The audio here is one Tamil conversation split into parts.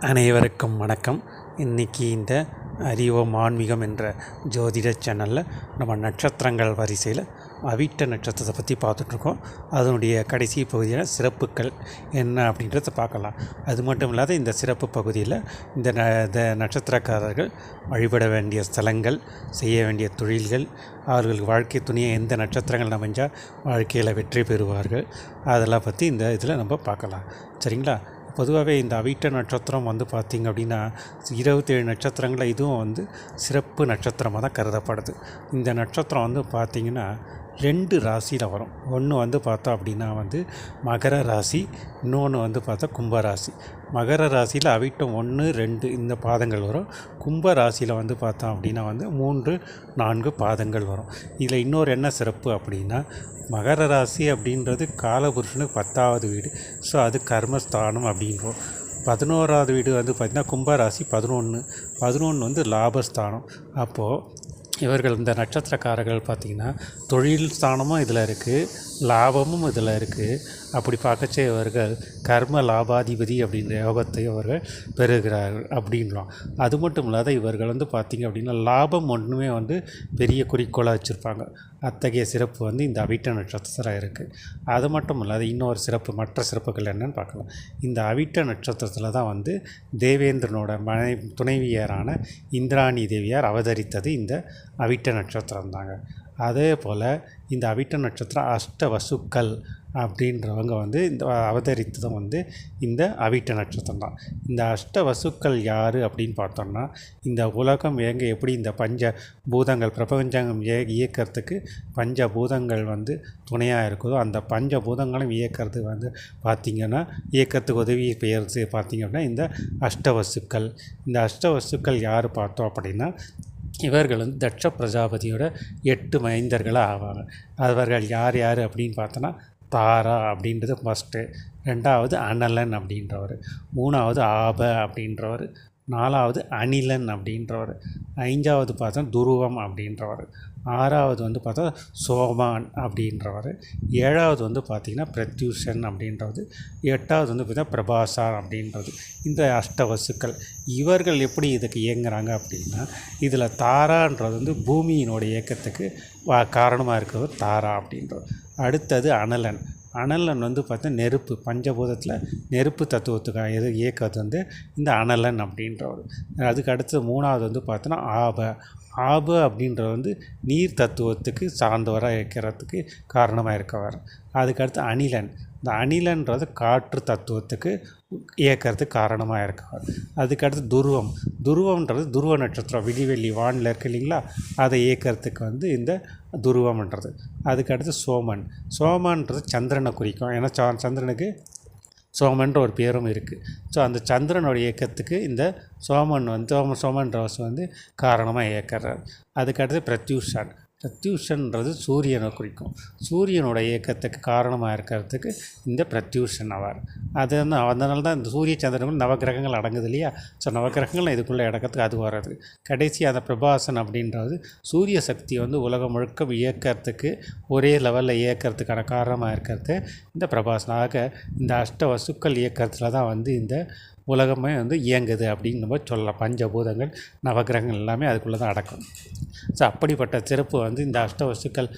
அனைவருக்கும் வணக்கம். இன்றைக்கி இந்த அறிவோம் ஆன்மீகம் என்ற ஜோதிட சேனலில் நம்ம நட்சத்திரங்கள் வரிசையில் அவிட்ட நட்சத்திரத்தை பற்றி பார்த்துட்ருக்கோம். அதனுடைய கடைசி பகுதியில் சிறப்புகள் என்ன அப்படின்றத பார்க்கலாம். அது மட்டும் இல்லாத இந்த சிறப்பு பகுதியில் இந்த நட்சத்திரக்காரர்கள் வழிபட வேண்டிய ஸ்தலங்கள், செய்ய வேண்டிய தொழில்கள், அவர்களுக்கு வாழ்க்கை துணையை எந்த நட்சத்திரங்கள் அமைஞ்சால் வாழ்க்கையில் வெற்றி பெறுவார்கள், அதெல்லாம் பற்றி இந்த இதில் நம்ம பார்க்கலாம். சரிங்களா? பொதுவாகவே இந்த அவிட்ட நட்சத்திரம் பார்த்திங்க அப்படின்னா 27 நட்சத்திரங்களில் இதுவும் சிறப்பு நட்சத்திரமாக தான் கருதப்படுது. இந்த நட்சத்திரம் பார்த்திங்கன்னா 2 ராசியில் வரும். ஒன்று பார்த்தோம் அப்படின்னா மகர ராசி, இன்னொன்று பார்த்தா கும்ப ராசி. மகர ராசியில் அவிட்டம் 1, 2 இந்த பாதங்கள் வரும். கும்ப ராசியில் பார்த்தோம் அப்படின்னா 3, 4 பாதங்கள் வரும். இதில் இன்னொரு என்ன சிறப்பு அப்படின்னா, மகர ராசி அப்படின்றது காலபுருஷனுக்கு 10வது வீடு. ஸோ அது கர்மஸ்தானம் அப்படின்றோம். 11வது வீடு பார்த்திங்கன்னா கும்பராசி 11 லாபஸ்தானம். அப்போது இவர்கள் இந்த நட்சத்திரக்காரர்கள் பார்த்திங்கன்னா தொழில் ஸ்தானமும் இதில் இருக்குது, லாபமும் இதில் இருக்குது. அப்படி பார்க்கச்சே இவர்கள் கர்ம லாபாதிபதி அப்படின்ற யோகத்தை அவர்கள் பெறுகிறார்கள் அப்படின்றோம். அது மட்டும் இல்லாத இவர்கள் பார்த்திங்க அப்படின்னா லாபம் ஒன்றுமே பெரிய குறிக்கோளாக வச்சுருப்பாங்க. அத்தகைய சிறப்பு இந்த அவிட்ட நட்சத்திரம் இருக்குது. அது மட்டும் இல்லாத இன்னொரு சிறப்பு, மற்ற சிறப்புகள் என்னன்னு பார்க்கலாம். இந்த அவிட்ட நட்சத்திரத்தில் தான் தேவேந்திரனோட துணைவியரான இந்திராணி தேவியார் அவதரித்தது இந்த அவிட்ட நட்சத்திரம் தாங்க. அதே போல் இந்த அவிட்ட நட்சத்திரம் அஷ்டவசுக்கள் அப்படின்றவங்க இந்த அவதரித்ததும் இந்த அவிட்ட நட்சத்திரம் தான். இந்த அஷ்டவசுக்கள் யார் அப்படின்னு பார்த்தோம்னா, இந்த உலகம் எப்படி இந்த பஞ்ச பூதங்கள் பிரபஞ்சம் இயக்கிறதுக்கு பஞ்சபூதங்கள் துணையாக இருக்குதோ, அந்த பஞ்சபூதங்களும் இயக்கிறது பார்த்திங்கன்னா இயக்கத்துக்கு உதவி பெயர்த்து பார்த்திங்க அப்படின்னா இந்த அஷ்டவசுக்கள். இந்த அஷ்டவசுக்கள் யார் பார்த்தோம் அப்படின்னா, இவர்கள் தட்ச பிரஜாபதியோட 8 மைந்தர்களாக ஆவாங்க. அவர்கள் யார் யார் அப்படின்னு பார்த்தோன்னா, தாரா அப்படின்றது ஃபஸ்ட்டு, 2வது அனலன் அப்படின்றவர், 3வது ஆப அப்படின்றவர், 4வது அனிலன் அப்படின்றவர், 5வது பார்த்தா துருவம் அப்படின்றவர், 6வது பார்த்தா சோமான் அப்படின்றவர், 7வது பார்த்திங்கன்னா பிரத்யூஷன் அப்படின்றது, 8வது பார்த்தா பிரபாசார் அப்படின்றது. இந்த அஷ்டவசுக்கள் இவர்கள் எப்படி இதுக்கு இயங்குறாங்க அப்படின்னா, இதில் தாரான்றது பூமியினோட இயக்கத்துக்கு காரணமாக இருக்கிறது தாரா அப்படின்றது. அடுத்தது அனலன். அனலன் பார்த்தா நெருப்பு, பஞ்சபூதத்தில் நெருப்பு தத்துவத்துக்காக இயக்கிறது இந்த அனலன் அப்படின்றவர். அதுக்கு அடுத்து 3வது பார்த்தோன்னா ஆப அப்படின்றது நீர் தத்துவத்துக்கு சார்ந்தவராக இருக்கிறதுக்கு காரணமாக இருக்கவர். அதுக்கடுத்து அனிலன். இந்த அனிலன்றது காற்று தத்துவத்துக்கு இயக்கிறதுக்கு காரணமாக இருக்கவர். அதுக்கடுத்து துருவம்ன்றது துருவ நட்சத்திரம், விடிவெள்ளி வானில் இருக்குது இல்லைங்களா, அதை இயக்கிறதுக்கு இந்த துருவம்ன்றது. அதுக்கடுத்து சோமன்றது சந்திரனை குறிக்கும். ஏன்னா சந்திரனுக்கு சோமன்ற ஒரு பேரும் இருக்குது. ஸோ அந்த சந்திரனோட இயக்கத்துக்கு இந்த சோமன் ரோஸ் காரணமாக இயக்கிறார். அதுக்கடுத்து பிரத்யூஷன்றது சூரியனை குறிக்கும். சூரியனோட இயக்கத்துக்கு காரணமாக இருக்கிறதுக்கு இந்த பிரத்யூஷன் ஆவார். அதனால தான் இந்த சூரிய சந்திரனுக்கு நவகிரகங்கள் அடங்குது இல்லையா. ஸோ நவகிரகங்கள் இதுக்குள்ளே இடக்கிறதுக்கு அது வர்றது. கடைசி அந்த பிரபாசன் அப்படின்றது சூரிய சக்தி உலகம் முழுக்க இயக்கிறதுக்கு ஒரே லெவலில் இயக்கிறதுக்கான காரணமாக இருக்கிறது இந்த பிரபாசன். ஆக இந்த அஷ்டவசுக்கள் இயக்கிறதுல தான் இந்த உலகமே இயங்குது அப்படின்னு நம்ம சொல்லலாம். பஞ்சபூதங்கள் நவகிரகங்கள் எல்லாமே அதுக்குள்ளே தான் அடக்கும். ஸோ அப்படிப்பட்ட சிறப்பு இந்த அஷ்டவசுக்கள்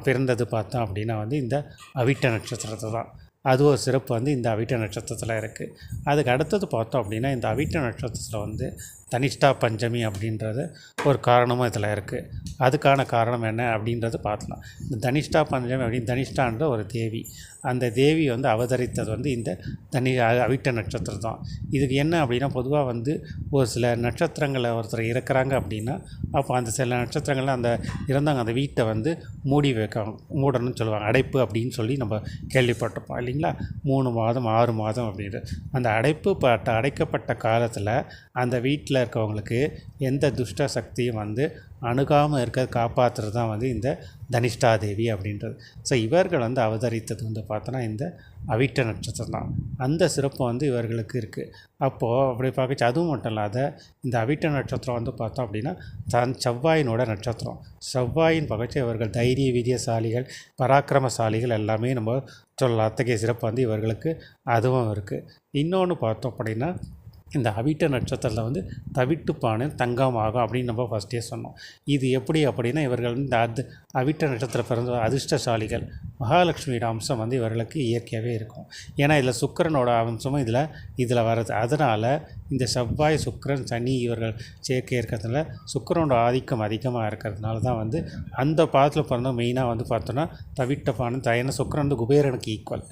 பிறந்தது பார்த்தோம் அப்படின்னா இந்த அவிட்ட நட்சத்திரத்தை தான். அது ஒரு சிறப்பு இந்த அவிட்ட நட்சத்திரத்தில் இருக்குது. அதுக்கு அடுத்தது பார்த்தோம் அப்படின்னா, இந்த அவிட்ட நட்சத்திரத்தில் தனிஷ்டா பஞ்சமி அப்படின்றது ஒரு காரணமும் இதில் இருக்குது. அதுக்கான காரணம் என்ன அப்படின்றது பார்க்கலாம். இந்த தனிஷ்டா பஞ்சமி அப்படின்னு தனிஷ்டான்ற ஒரு தேவி, அந்த தேவி அவதரித்தது இந்த அவிட்ட நட்சத்திரம் தான். இதுக்கு என்ன அப்படின்னா, பொதுவாக ஒரு சில நட்சத்திரங்களை ஒருத்தர் இறக்குறாங்க அப்படின்னா, அப்போ அந்த சில நட்சத்திரங்களில் அந்த இறந்தாங்க அந்த வீட்டை மூடணும்னு சொல்லுவாங்க. அடைப்பு அப்படின்னு சொல்லி நம்ம கேள்விப்பட்டிருப்போம் இல்லைங்களா. 3 மாதம் 6 மாதம் அப்படின்றது அந்த அடைக்கப்பட்ட காலத்தில் அந்த வீட்டில் இருக்கவங்களுக்கு எந்த துஷ்ட சக்தியும் அணுகாமல் இருக்க காப்பாற்றுறது தான் இந்த தனிஷ்டாதேவி அப்படின்றது. ஸோ இவர்கள் அவதரித்தது பார்த்தோன்னா இந்த அவிட்ட நட்சத்திரம் தான். அந்த சிறப்பு இவர்களுக்கு இருக்குது. அப்போது அப்படி பார்க்கச்சு அதுவும் மட்டும் இல்லாத இந்த அவிட்ட நட்சத்திரம் பார்த்தோம் அப்படின்னா செவ்வாயினோட நட்சத்திரம். செவ்வாயின் பகச்சு இவர்கள் தைரிய வீரியசாலிகள், பராக்கிரமசாலிகள் எல்லாமே நம்ம சொல்லலாம். அத்தகைய சிறப்பு இவர்களுக்கு அதுவும் இருக்குது. இன்னொன்று பார்த்தோம் அப்படின்னா இந்த அவிட்ட நட்சத்திரத்தில் வந்து தவிட்டுப்பானை தங்கமாகும் அப்படின்னு நம்ம ஃபஸ்ட்டே சொன்னோம். இது எப்படி அப்படின்னா இவர்கள் இந்த அவிட்ட நட்சத்திரம் பிறந்த அதிர்ஷ்டசாலிகள். மகாலட்சுமியோட அம்சம் வந்து இவர்களுக்கு இயற்கையாகவே இருக்கும். ஏன்னா இதில் சுக்கிரனோட அம்சமும் இதில் வருது. அதனால் இந்த செவ்வாய், சுக்கிரன், சனி இவர்கள் சேர்க்கை இருக்கிறதுனால சுக்கிரனோட ஆதிக்கம் அதிகமாக இருக்கிறதுனால தான் வந்து அந்த பாதத்தில் பிறந்த மெயினாக வந்து பார்த்தோன்னா தவிட்டப்பானை ஏன்னா சுக்கிரன் வந்து குபேரனுக்கு ஈக்குவல்.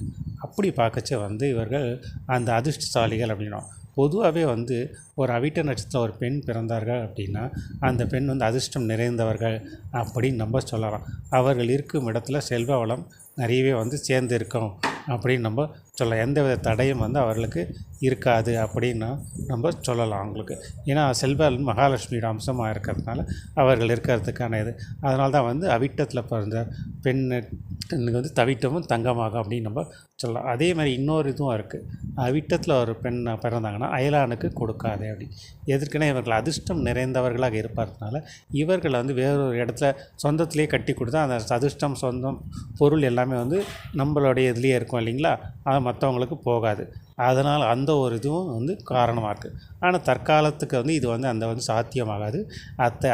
அப்படி பார்க்கச்ச வந்து இவர்கள் அந்த அதிர்ஷ்டசாலிகள் அப்படின்னா பொதுவாகவே வந்து ஒரு அவிட்ட நட்சத்திரம் ஒரு பெண் பிறந்தார்கள் அப்படின்னா அந்த பெண் வந்து அதிர்ஷ்டம் நிறைந்தவர்கள் அப்படின்னு நம்ம சொல்லலாம். அவர்கள் இருக்கும் இடத்துல செல்வ வளம் நிறையவே வந்து சேர்ந்து இருக்கும் அப்படின்னு நம்ம சொல்லலாம். எந்தவித தடையும் வந்து அவர்களுக்கு இருக்காது அப்படின்னு நம்ம சொல்லலாம் அவங்களுக்கு. ஏன்னா செல்வம் மகாலட்சுமியோட அம்சமாக இருக்கிறதுனால அவர்கள் இருக்கிறதுக்கான இது. அதனால தான் வந்து அவிட்டத்தில் பிறந்த பெண்ணுக்கு வந்து தவிட்டமும் தங்கமாகும் அப்படின்னு நம்ம சொல்லலாம். அதே மாதிரி இன்னொரு இதுவும் இருக்குது. அவிட்டத்தில் ஒரு பெண் பிறந்தாங்கன்னா அயலானுக்கு கொடுக்காது அப்படி. எதற்குன்னா இவர்கள் அதிர்ஷ்டம் நிறைந்தவர்களாக இருப்பதுனால இவர்கள் வந்து வேறொரு இடத்துல சொந்தத்திலே கட்டி கொடுத்தா அந்த அதிர்ஷ்டம், சொந்தம், பொருள் எல்லாமே வந்து நம்மளுடைய இதுலேயே இருக்கும் இல்லைங்களா, அது மற்றவங்களுக்கு போகாது. அதனால் அந்த ஒரு இதுவும் வந்து காரணமாக இருக்குது. ஆனால் தற்காலத்துக்கு வந்து இது வந்து அந்த வந்து சாத்தியமாகாது.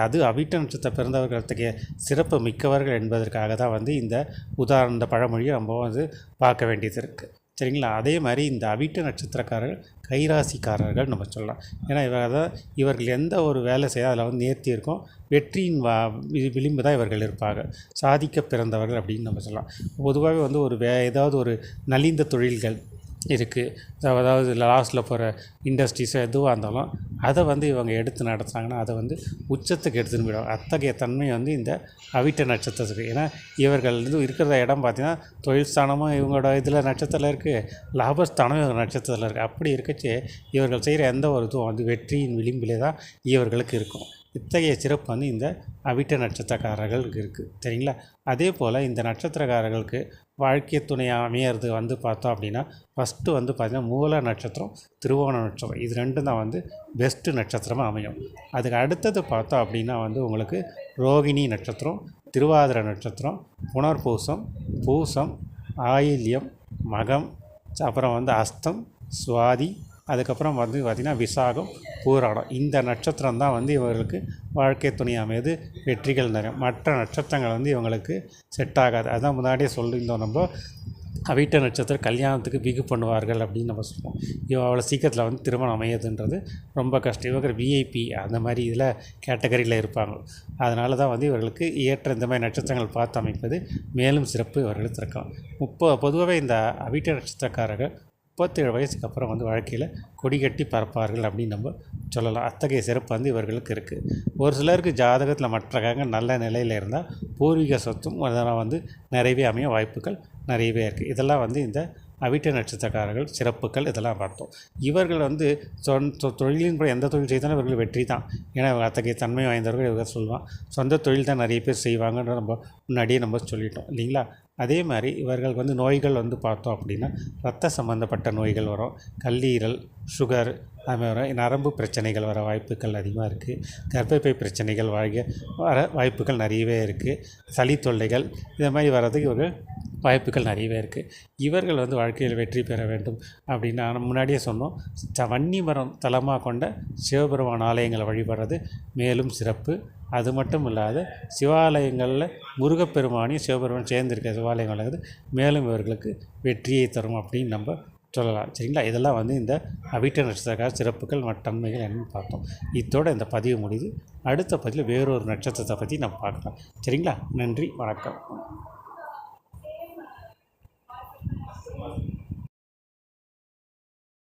அது அவிட்ட நட்சத்திரம் பிறந்தவர்களுக்கு சிறப்பு மிக்கவர்கள் என்பதற்காக தான் வந்து இந்த உதாரண பழமொழியை நம்ம வந்து பார்க்க வேண்டியது இருக்குது. சரிங்களா. அதே மாதிரி இந்த அவிட்ட நட்சத்திரக்காரர்கள் கைராசிக்காரர்கள் நம்ம சொல்லலாம். ஏன்னா இவர்கள் எந்த ஒரு வேலை செய்ய அதில் வந்து நேர்த்தி இருக்கும். வெற்றியின் விளிம்பு தான் இவர்கள் இருப்பாங்க. சாதிக்க பிறந்தவர்கள் அப்படின்னு நம்ம சொல்லலாம். பொதுவாகவே வந்து ஏதாவது ஒரு நலிந்த தொழில்கள் இருக்குது, அதாவது லாஸ்ட்டில் போகிற இண்டஸ்ட்ரீஸோ எதுவாக இருந்தாலும் அதை வந்து இவங்க எடுத்து நடத்துகிறாங்கன்னா அதை வந்து உச்சத்துக்கு எடுத்துன்னு போயிடுவாங்க. அத்தகைய தன்மை வந்து இந்த அவிட்ட நட்சத்திரத்துக்கு. ஏன்னா இவர்கள் வந்து இருக்கிற இடம் பார்த்திங்கன்னா தொழில் ஸ்தானமும் இவங்களோட இதில் நட்சத்திரத்தில் இருக்குது, லாபஸ்தானமும் இவங்க நட்சத்திரத்தில் இருக்குது. அப்படி இருக்கச்சு இவர்கள் செய்கிற எந்த ஒரு இதுவும் வந்து வெற்றியின் விளிம்பிலே தான் இவர்களுக்கு இருக்கும். இத்தகைய சிறப்பு வந்து இந்த அவிட்ட நட்சத்திரக்காரர்களுக்கு இருக்குது. சரிங்களா. அதே போல் இந்த நட்சத்திரக்காரர்களுக்கு வாழ்க்கை துணையாக அமையிறது வந்து பார்த்தோம் அப்படின்னா ஃபஸ்ட்டு வந்து பார்த்திங்கன்னா மூல நட்சத்திரம், திருவோண நட்சத்திரம், இது ரெண்டும் தான் வந்து பெஸ்ட்டு நட்சத்திரமாக அமையும். அதுக்கு அடுத்தது பார்த்தோம் அப்படின்னா வந்து உங்களுக்கு ரோகிணி நட்சத்திரம், திருவாதிரை நட்சத்திரம், புனர்பூசம், பூசம், ஆயில்யம், மகம், அப்புறம் வந்து அஸ்தம், சுவாதி, அதுக்கப்புறம் வந்து பார்த்திங்கன்னா விசாகம், பூராடம். இந்த நட்சத்திரம் தான் வந்து இவர்களுக்கு வாழ்க்கை துணை அமைது வெற்றிகள் நிறைய. மற்ற நட்சத்திரங்கள் வந்து இவங்களுக்கு செட் ஆகாது. அதான் முன்னாடியே சொல்லியிருந்தோம் நம்ம. அவிட்ட நட்சத்திரம் கல்யாணத்துக்கு பிகு பண்ணுவார்கள் அப்படின்னு நம்ம சொல்லுவோம். அவ்வளோ சீக்கிரத்தில் வந்து திருமணம் அமையதுன்றது ரொம்ப கஷ்டம். இவங்க விஐபி அந்த மாதிரி இதில் கேட்டகரியில் இருப்பாங்க. அதனால தான் வந்து இவர்களுக்கு ஏற்ற இந்த மாதிரி நட்சத்திரங்கள் பார்த்து அமைப்பது மேலும் சிறப்பு இவர்களுக்கு இருக்கலாம். பொதுவாகவே இந்த அவிட்ட நட்சத்திரக்காரர்கள் 37 வயசுக்கு அப்புறம் வந்து வாழ்க்கையில் கொடி கட்டி பறப்பார்கள் அப்படின்னு நம்ம சொல்லலாம். அத்தகைய சிறப்பு வந்து இவர்களுக்கு இருக்குது. ஒரு சிலருக்கு ஜாதகத்தில் மற்ற கிரகங்கள் நல்ல நிலையில் இருந்தால் பூர்வீக சொத்தும் அதெல்லாம் வந்து நிறையவே அமைய வாய்ப்புகள் நிறையவே இருக்குது. இதெல்லாம் வந்து இந்த அவிட்ட நட்சத்திரக்காரர்கள் சிறப்புகள் இதெல்லாம் பார்த்தோம். இவர்கள் வந்து தொழிலின் எந்த தொழில் செய்தாலும் இவர்கள் வெற்றி தான். ஏன்னா அத்தகைய தன்மை வாய்ந்தவர்கள் இவர்கள் சொல்லுவான். சொந்த தொழில் தான் நிறைய பேர் செய்வாங்கன்ற நம்ம முன்னாடியே நம்ம சொல்லிட்டோம் இல்லைங்களா. அதே மாதிரி இவர்களுக்கு வந்து நோய்கள் வந்து பார்த்தோம் அப்படின்னா ரத்த சம்மந்தப்பட்ட நோய்கள் வரும், கல்லீரல், சுகர், அதுமாதிரி வரும். நரம்பு பிரச்சனைகள் வர வாய்ப்புகள் அதிகமாக இருக்குது. கர்ப்பப்பை பிரச்சனைகள் வர வாய்ப்புகள் நிறையவே இருக்குது. சளி தொல்லைகள் இதை மாதிரி வர்றதுக்கு இவர்கள் வாய்ப்புகள் நிறையவே இருக்குது. இவர்கள் வந்து வாழ்க்கையில் வெற்றி பெற வேண்டும் அப்படின்னு நான் முன்னாடியே சொன்னோம். வன்னி மரம் தலமாக கொண்ட சிவபெருமான் ஆலயங்களை வழிபடுறது மேலும் சிறப்பு. அது மட்டும் இல்லாத சிவாலயங்களில் முருகப்பெருமானையும் சிவபெருமான் சேர்ந்திருக்க சிவாலயங்கள் வந்து மேலும் இவர்களுக்கு வெற்றியை தரும் அப்படின்னு நம்ம சொல்லலாம். சரிங்களா. இதெல்லாம் வந்து இந்த அவிட்ட நட்சத்திரக்கார சிறப்புகள் தன்மைகள் என்னன்னு பார்த்தோம். இதோட இந்த பதிவு முடியுது. அடுத்த பதிவில் வேறொரு நட்சத்திரத்தை பற்றி நம்ம பார்க்கலாம். சரிங்களா. நன்றி, வணக்கம்.